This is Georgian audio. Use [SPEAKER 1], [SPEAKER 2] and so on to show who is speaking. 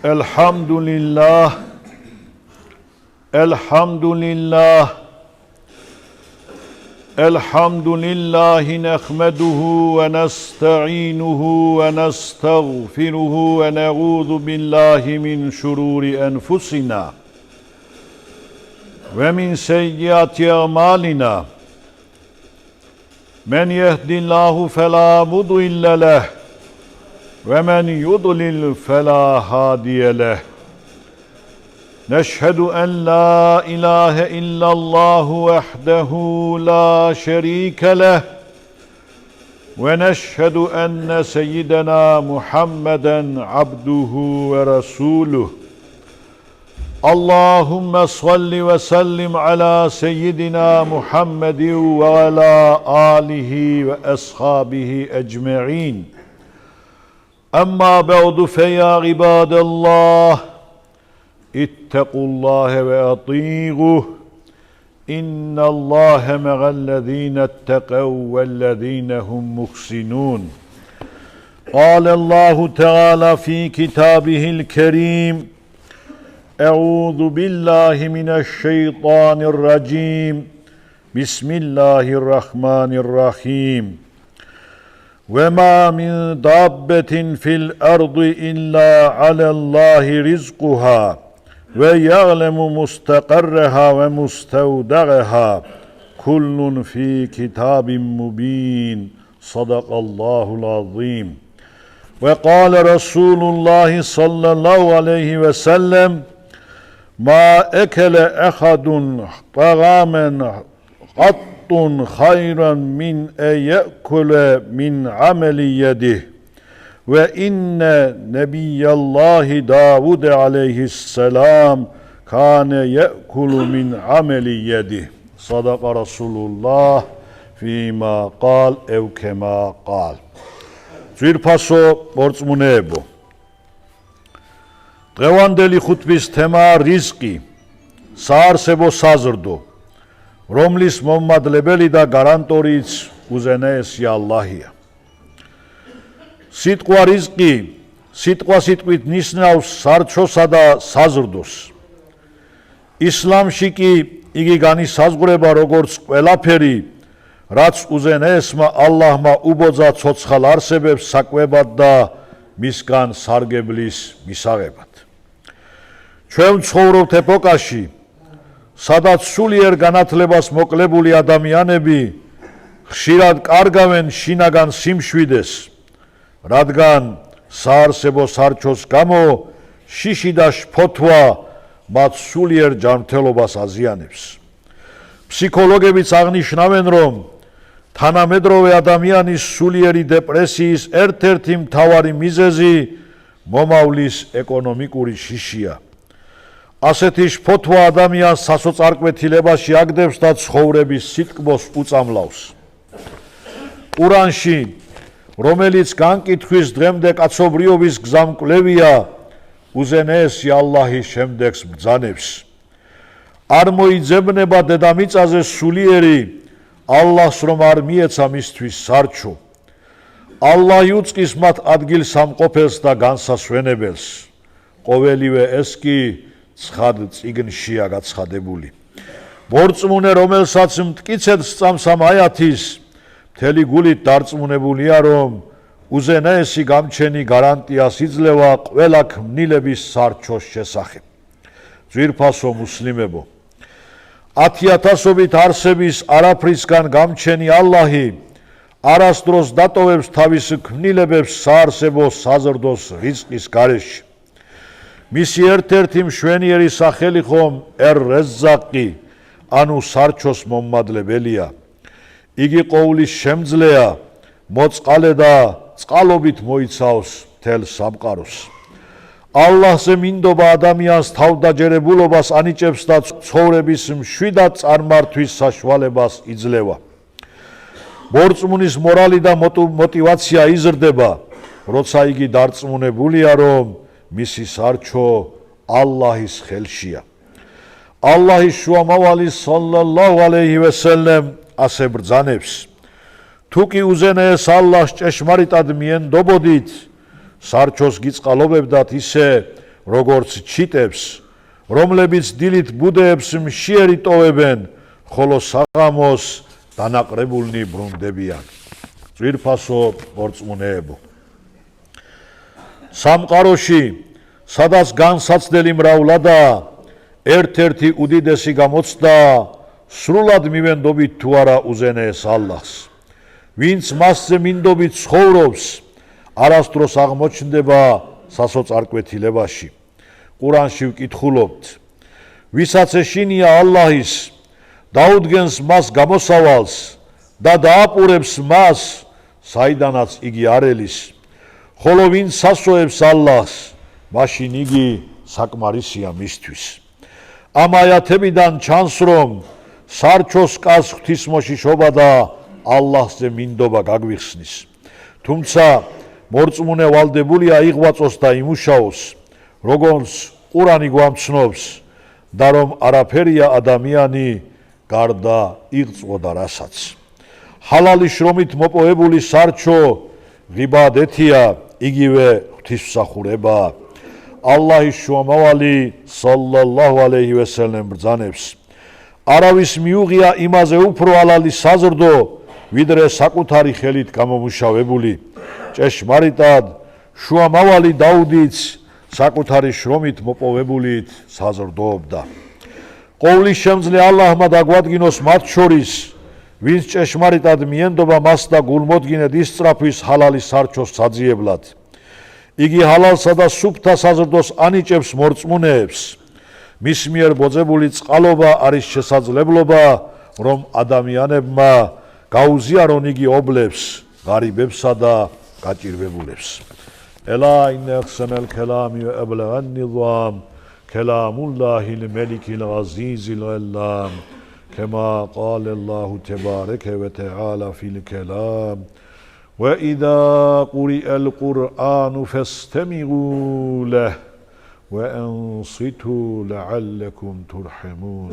[SPEAKER 1] الحمد لله الحمد لله الحمد لله نحمده ونستعينه ونستغفره ونعوذ بالله من شرور أنفسنا ومن سيئات أعمالنا من يهد الله فلا مضل له ومن يضلل فلا هادي له نشهد أن لا إله إلا الله وحده لا شريك له ونشهد أن سيدنا محمدا عبده ورسوله اللهم صل وسلم على سيدنا محمد وعلى آله وأصحابه أجمعين أما بعد فيا عباد الله اتقوا الله وأطيعوه إن الله مع الذين اتقوا والذين هم محسنون قال الله تعالى في كتابه الكريم أعوذ بالله من الشيطان الرجيم بسم الله الرحمن الرحيم وما من دابة في الأرض إلا على الله رزقها ويعلم مستقرها ومستودعها كل في كتاب مبين صدق الله العظيم وقال رسول الله صلى الله عليه وسلم ما أكل أحد طعاما قط خيرا من أن يأكل من عمل يده وإن نبي الله داود عليه السلام كان يأكل من عمل يده صدق رسول الله فيما قال أو كما قال ძვირფასო მორწმუნეებო დღევანდელი ხუთბის თემაა რიზკი საარსებო საზრდო რომლის მომადლებელი და გარანტორიც უზენაესი ალლაჰია სიტყვა რიზკი სიტყვით ნიშნავს სარჩოსა და საზრდოს ისლამში კი იგი განისაზღვრება როგორც ყველაფერი რაც უზენაესმა ალლაჰმა უბოძა ცოცხალ არსებებს საკვებად და მისგან სარგებლის მისაღებად ჩვენ ცხოვრობთ ეპოქაში სადაც სულიერ განათლებას მოკლებული ადამიანები ხშირად კარგავენ შინაგან სიმშვიდეს რადგან საარსებო სარჩოს გამო შიში და შფოთვა მათ სულიერ ჯანმრთელობას აზიანებს ფსიქოლოგებიც აღნიშნავენ რომ თანამედროვე ადამიანის სულიერი დეპრესიის ერთ-ერთი მთავარი მიზეზი მომავლის ეკონომიკური შიშია ასეთი შფოთვა ადამიანს სასოწარკვეთილებაში აგდებს და ცხოვრების სიტკბოს უწამლავს ყურანში რომელიც განკითხვის დღემდე კაცობრიობის გზამკვლევია უზენაესი ალლაჰის შემდეგს ბრძანებს არ მოიძებნება დედამიწაზე სულიერი ალლაჰს რომ არ მიეცა მისთვის სარჩო ალლაჰი უწყის მათ ადგილსამყოფელს და განსასვენებელს ყოველივე ეს კი ცხად წიგნშია გაცხადებული მორწმუნე რომელსაც მტკიცედ სწამს ამ აიათის მთელი გულით დარწმუნებულია რომ უზენაესი გამჩენი გარანტიას იძლევა ყველა ქმნილების სარჩოს შესახებ ძვირფასო მუსლიმებო 10,000-ობით არსების არაფრისგან გამჩენი ალლაჰი არასდროს დატოვებს თავის ქმნილებებს საარსებო საზრდოს რიზყის გარეშე მისი ერთ-ერთი მშვენიერი სახელი ხომ ერ-რეზაყი ანუ სარჩოს მომმადლებელია იგი ყოვლის შემძლეა მოწყალე და წყალობით მოიცავს მთელ სამყაროს ალლაჰზე მინდობა ადამიანს თავდაჯერებულობას ანიჭებს და ცხოვრების მშვიდად წარმართვის საშუალებას იძლევა მორწმუნის მორალი და მოტივაცია იზრდება როცა იგი დარწმუნებულია რომ მისი სარჩო ალლაჰის ხელშია ალლაჰის შუამავალი სალლალლაჰუ ალეიჰი ვესელემ ასე ბრძანებს თუ კი უზენაეს ალლაჰს ჭეშმარიტად მიენდობოდით სარჩოს გიწყალობებდათ ისე როგორც ჩიტებს, რომლებიც დილით ბუდეებს მშიერი ტოვებენ, ხოლო საღამოს დანაყრებულნი ბრუნდებიან. ძვირფასო მორწმუნეებო, სამყაროში, სადაც განსაცდელი მრავლადაა, ერთ-ერთი უდიდესი გამოცდა სრულად მივენდობით თუ არა უზენაეს ალლაჰს. ვინც მასზე მინდობით ცხოვრობს, არასდროს აღმოჩნდება სასოწარკვეთილებაში. ყურანში ვკითხულობთ, ვისაც ეშინია ალლაჰის, დაუდგენს მას გამოსავალს და დააპურებს მას, საიდანაც იგი არ ელის, ხოლო ვინც სასოებს ალლაჰს, მაშინ იგი საკმარისია მისთვის. ამ აიათებიდან ჩანს, რომ სარჩოს კაც ღვთისმოშიშობა და ალლაჰზე მინდობა გაგვიხსნის. თუმცა მორწმუნე ვალდებულია იღვაწოს და იმუშაოს, როგორც ყურანი გვამცნობს, და რომ არაფერია ადამიანი გარდა იღწვო და რასაც. ჰალალი შრომით მოპოვებული სარჩო ღიბადეთია, იგივე ღვთისმსახურებაა. ალლაჰის შუამავალი სალლალლაჰუ ალეიჰი ვესალამ ბრძანებს, არავის მიუღია იმაზე უფრო ალალი საზრდო, ვიდრე საკუთარი ხელით გამომუშავებული. ჭეშმარიტად შუამავალი დაუდიც საკუთარი შრომით მოპოვებულით საზრდოობდა. ყოვლისშემძლე ალლაჰმა დაგვადგინოს მათ შორის, ვინც ჭეშმარიტად მიენდობა მას და გულმოდგინედ ისწრაფვის ჰალალის სარჩოს საძიებლად. იგი ჰალალსა და სუფთა საზრდოს ანიჭებს მორწმუნეებს. მის მიერ ბოძებული წყალობა არის შესაძლებლობა, რომ ადამიანებმა გაუზიარონ იგი ობლებს, ღარიბებსა და გაჭირვებულებს. ელა ინ ახსანალ კალამი ვა აბლაღან ნიზამ კალამულლაჰილ მელიქილ აზიზილ ალლამ كما قال الله تبارك وتعالى في الكلام وإذا قرئ القرآن فاستمعوا له وأنصتوا لعلكم ترحمون.